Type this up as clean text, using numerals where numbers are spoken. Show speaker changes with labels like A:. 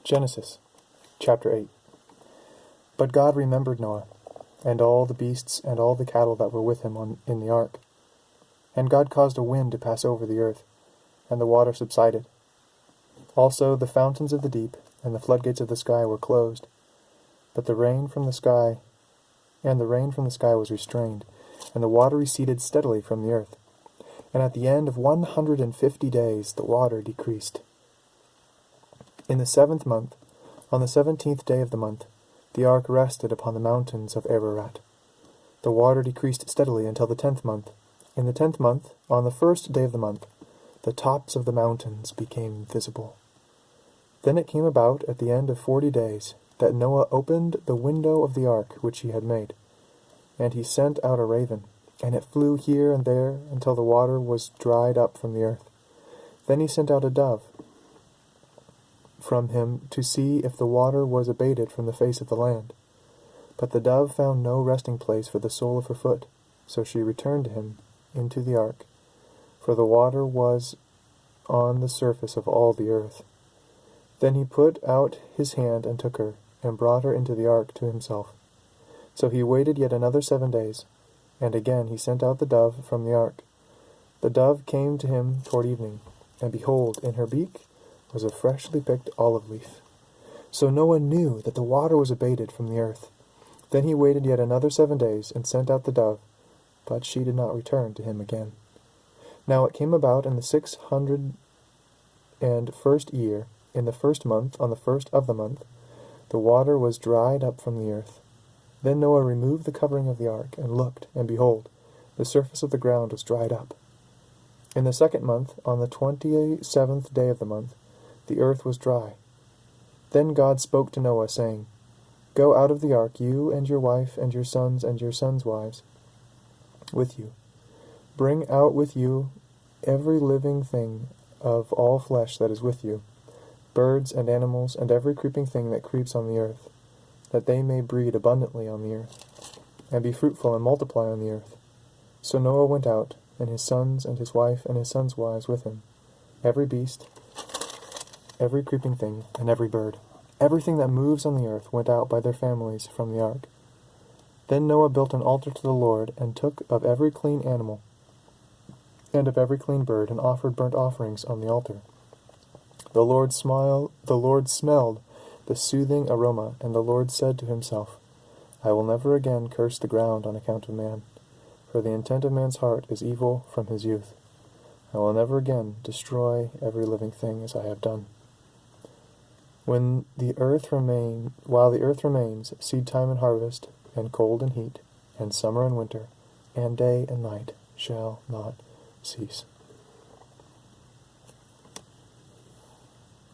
A: Genesis chapter 8. But God remembered Noah, and all the beasts and all the cattle that were with him in the ark. And God caused a wind to pass over the earth, and the water subsided. Also the fountains of the deep and the floodgates of the sky were closed. But the rain from the sky was restrained, and the water receded steadily from the earth. And at the end of 150 days the water decreased. In the 7th month, on the 17th day of the month, the ark rested upon the mountains of Ararat. The water decreased steadily until the 10th month. In the 10th month, on the 1st day of the month, the tops of the mountains became visible. Then it came about at the end of 40 days that Noah opened the window of the ark which he had made. And he sent out a raven, and it flew here and there until the water was dried up from the earth. Then he sent out a dove from him to see if the water was abated from the face of the land. But the dove found no resting place for the sole of her foot, so she returned to him into the ark, for the water was on the surface of all the earth. Then he put out his hand and took her, and brought her into the ark to himself. So he waited yet another 7 days, and again he sent out the dove from the ark. The dove came to him toward evening, and behold, in her beak was a freshly picked olive leaf. So Noah knew that the water was abated from the earth. Then he waited yet another 7 days, and sent out the dove, but she did not return to him again. Now it came about in the 601st year, in the 1st month, on the 1st of the month, the water was dried up from the earth. Then Noah removed the covering of the ark, and looked, and behold, the surface of the ground was dried up. In the 2nd month, on the 27th day of the month, the earth was dry. Then God spoke to Noah, saying, Go out of the ark, you and your wife and your sons' wives with you. Bring out with you every living thing of all flesh that is with you, birds and animals, and every creeping thing that creeps on the earth, that they may breed abundantly on the earth, and be fruitful and multiply on the earth. So Noah went out, and his sons and his wife and his sons' wives with him, every beast, every creeping thing, and every bird. Everything that moves on the earth went out by their families from the ark. Then Noah built an altar to the Lord, and took of every clean animal and of every clean bird, and offered burnt offerings on the altar. The Lord smelled the soothing aroma, and the Lord said to himself, I will never again curse the ground on account of man, for the intent of man's heart is evil from his youth. I will never again destroy every living thing as I have done. While the earth remains, seed time and harvest, and cold and heat, and summer and winter, and day and night shall not cease.